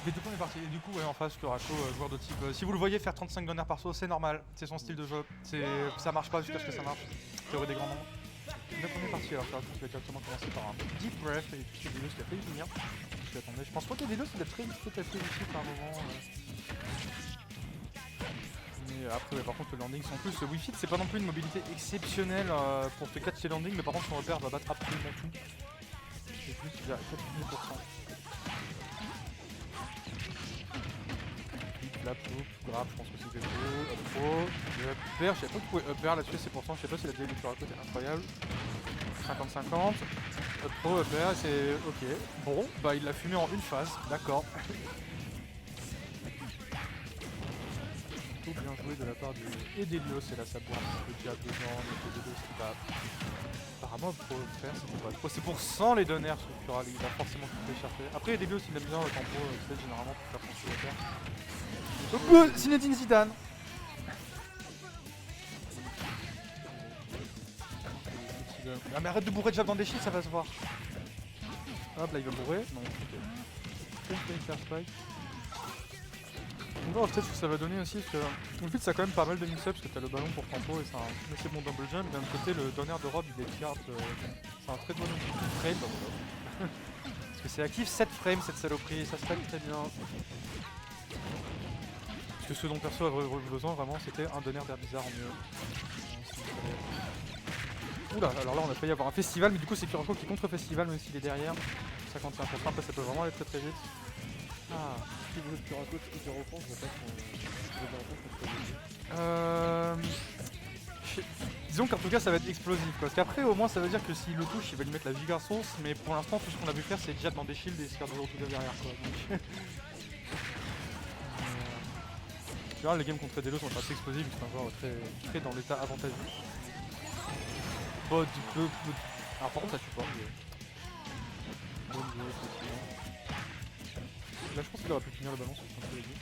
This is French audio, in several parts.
Les deux premiers parties. Et du coup, ouais, en face, Curaco, joueur de type. Si vous le voyez faire 35 donners par saut, c'est normal. C'est son style de jeu. Ça marche pas jusqu'à ce que ça marche. Théorie des grands nombres. La première partie, alors Curaco qui va directement commencer par un deep breath et puis c'est Delos qui a failli finir. Je pense pas que Delos il a très vite fait ici par moment. Mais après, ouais, par contre, le landing, en plus, le Wi-Fi, c'est pas non plus une mobilité exceptionnelle pour te catcher landing, mais par contre, son repère va battre absolument tout. Et plus, il a 4%. Flap, hook, grab, je pense que c'est quelque chose. Up pro, upper, je sais pas que vous pouvez upper là-dessus, c'est pourcent, je sais pas si la DL du Curaco est incroyable. 50-50. Up pro, upper, c'est ok. Bon, bah il l'a fumé en une phase, d'accord. Bien joué de la part de Edelios, et là ça boit un petit peu diable dedans, donc Edelios qui va apparemment pro faire, c'était pas trop. C'est pour 100 les donners sur Cural, il va forcément tout chercher. Après Edelios il aime bien le tempo, c'est généralement pour faire son supporter. Donc Zinedine Zidane. Ah mais arrête de bourrer de jab dans des shields, ça va se voir. Hop là il va bourrer, non ok. Spike. On va voir peut-être ce que ça va donner aussi, parce que en fait ça a quand même pas mal de mix-up, parce que t'as le ballon pour tempo et c'est un assez bon double jump. D'un côté le donner de robe il est carte, c'est un très bon frame, parce que c'est actif 7 frames cette saloperie, et ça se fait très bien. Parce que ce dont perso avait besoin vraiment c'était un donner d'air bizarre en mieux. Oula, alors là on a failli avoir un festival, mais du coup c'est Curaco qui est contre festival même s'il est derrière. 51%, après ça peut vraiment aller très très vite. Ah, si vous êtes Curaco hyper offense, je vois pas Disons qu'en tout cas ça va être explosif quoi. Parce qu'après au moins ça veut dire que s'il le touche il va lui mettre la giga sauce, mais pour l'instant tout ce qu'on a vu faire c'est déjà dans des shields et se faire de retour derrière quoi. Donc... Tu vois, les games contre Delos sont assez explosifs, c'est un joueur très dans l'état avantageux. Bon, du peu. Alors par contre ça tue pas. Mais... Là je pense qu'il aurait pu finir le ballon sur le contrôle aigu.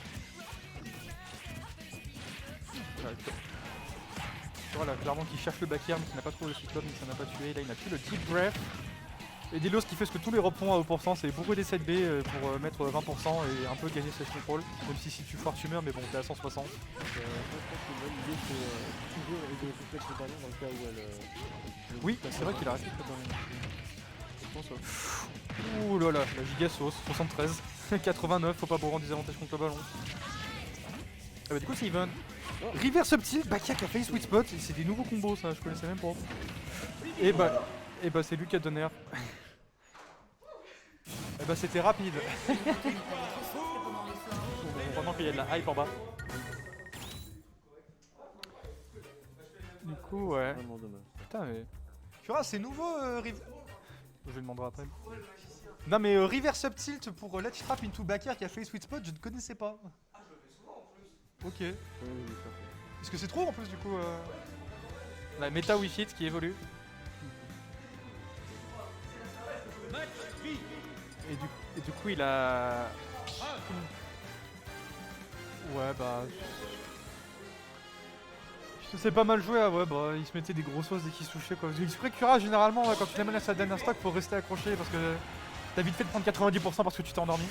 Voilà, clairement qui cherche le back air mais qui n'a pas trouvé le cyclone mais ça n'a pas tué. Là il n'a plus le deep breath. Et Delos qui fait ce que tous les reps font à haut pourcent, c'est bourrer des side B pour mettre 20% et un peu gagner slash control. Même si tu foires tu meurs mais bon t'es à 160. je pense que l'idée c'est toujours aider le ballon dans le cas où elle... Oui, c'est vrai qu'il a arrêté le ballon. Je pense... Ouh là là, la giga sauce, 73, 89, faut pas bourrer en désavantage contre le ballon. Ah bah du coup c'est even. Oh. River subtil, Bakia qui a failli sweet spot, c'est des nouveaux combos ça, je connaissais même pas. Et bah c'est lui qui a donné air. Et bah c'était rapide. Pendant qu'il y a de la hype en bas. Du coup ouais. Putain mais... Cura c'est nouveau River... Je lui demanderai après. Non mais River Subtilt pour Let's Trap into Backer qui a fait Sweet Spot, je ne connaissais pas. Ah je le fais souvent en plus. Ok. Est-ce que c'est trop en plus du coup la méta Wi-Fi qui évolue. Et du coup il a... Ouais bah... C'est pas mal joué, ouais bah il se mettait des grosses sauces dès qu'il se touchait quoi. Exprès Cura généralement quand tu l'amènes à sa dernière stock faut rester accroché parce que t'as vite fait de prendre 90% parce que tu t'es endormi.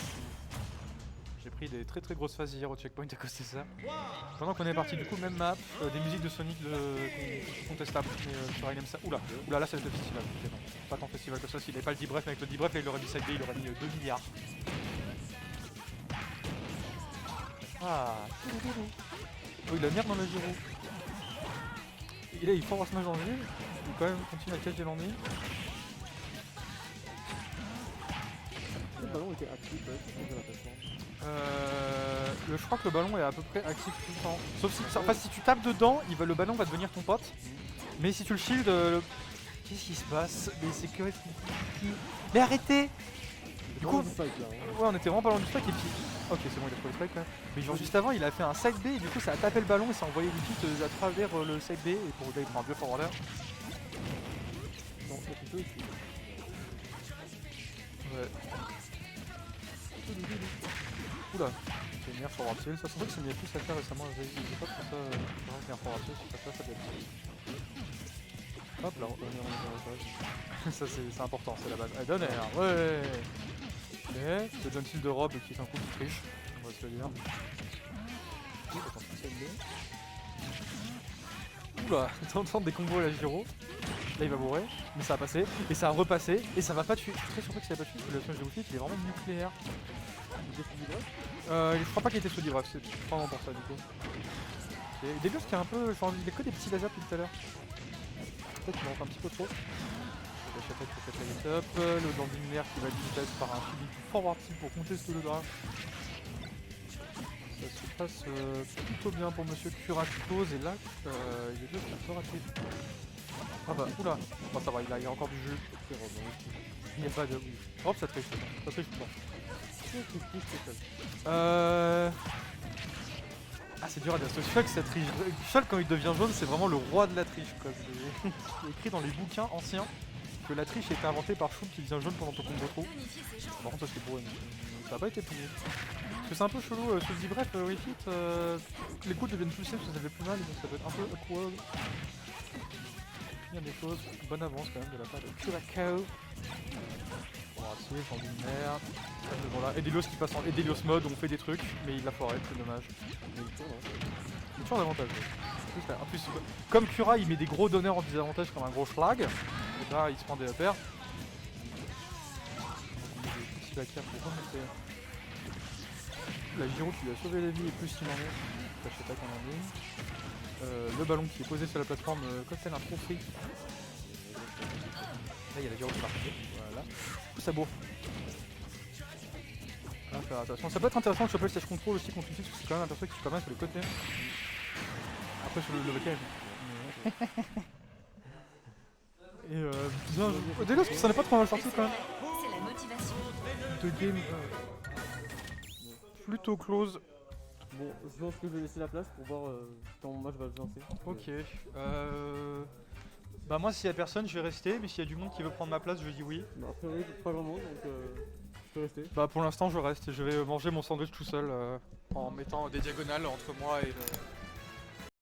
J'ai pris des très grosses phases hier au checkpoint à cause de ça. Pendant qu'on est parti du coup même map, des musiques de Sonic contestables. Sur aime ça. Oula là c'est le festival. Okay, non. Pas tant festival que ça, s'il avait pas le deep breath, mais avec le deep breath là il aurait mis side B, il aurait mis 2 milliards. Ah. Oh il a merde dans le gyro. Et là il force smash dans le jeu, il quand même continue à catch des landings. Le ballon était actif, je crois que le ballon est à peu près actif tout le temps. Sauf si, enfin, si tu tapes dedans, le ballon va devenir ton pote. Mais si tu le shield, qu'est-ce qui se passe? Mais c'est que... Mais arrêtez! Du coup, ouais on était vraiment pas loin du spike et puis... Ok c'est bon il a trouvé le spike quand même. Mais genre juste avant il a fait un side B et du coup ça a tapé le ballon et ça a envoyé les hits à travers le side B et pour là il prend un vieux forwarder. Non c'est plutôt ici. Ouais. Oula, c'est une meilleure forward kill, ça c'est vrai que c'est mis plus à faire récemment, j'ai pas trop ça qu'il y a un forward kill, c'est pas ça doit être... Hop là, on est en ça c'est important, c'est la base. Allez donne air, ouais. le John de robe qui est un coup qui triche, on va se le dire. Attends, c'est celle-là. Oula, t'entends des combos à la Giro. Là il va mourir, mais ça va passer, et ça va repasser, et ça va pas tuer. Je suis très surpris que ça va pas tuer, parce que le smash de Wi-Fi il est vraiment nucléaire. Je crois pas qu'il était sous du bref, c'est vraiment pour ça du coup. Et Delios qui est un peu. Genre, il a que des petits lasers depuis tout à l'heure. Peut-être qu'il rentre un petit peu trop. La chapelle qui fait la top. Le landing nerf qui va être vitesse par un suivi forward tilt pour contester le draft. Ça se passe plutôt bien pour Monsieur Curatos et là il est deux qui sont ratés. Ah bah oula, bon, ça va, il y a encore du jeu. Il n'y a pas de. Hop, ça triche pas. Ah c'est dur à dire, ce Shulk ça triche. Shulk quand il devient jaune c'est vraiment le roi de la triche quoi. C'est écrit dans les bouquins anciens que la triche a été inventée par Shulk qui devient jaune pendant ton combo trop. Par contre ça c'est pour eux, ça n'a pas été prouvé. Parce que c'est un peu chelou, je te dis bref, Refit, les coups deviennent plus safe parce que ça fait plus mal, donc ça peut être un peu awkward. Il y a des choses, bonne avance quand même de la part de Curacao. Bon, c'est sans une merde. Voilà, Edelios qui passe en Edelios mode, on fait des trucs, mais il l'a foiré, c'est dommage. Il tourne davantage. En plus, comme Cura il met des gros donneurs en désavantage comme un gros schlag, et là il se prend des repères. Donc on met des petits backers pour remonter. La Giro qui lui a sauvé la vie et plus il en est. Flash attack en ligne. Le ballon qui est posé sur la plateforme comme tel un trophée. Là il y a la Giro qui part. Voilà. Ça bourre. Ah, faire attention. Ça peut être intéressant de choper le stage control aussi contre une parce que c'est quand même un perso qui fait pas mal sur le côté. Après sur le level et bien Delios qui s'en est pas trop mal sorti quand même. C'est la motivation. De game plutôt close. Bon, je pense que je vais laisser la place pour voir quand mon match va se lancer. Ok. Bah moi s'il y a personne je vais rester, mais s'il y a du monde qui veut prendre ma place je dis oui. Bah, après oui, pas grand monde donc je peux rester. Bah pour l'instant je reste et je vais manger mon sandwich tout seul en mettant des diagonales entre moi et le...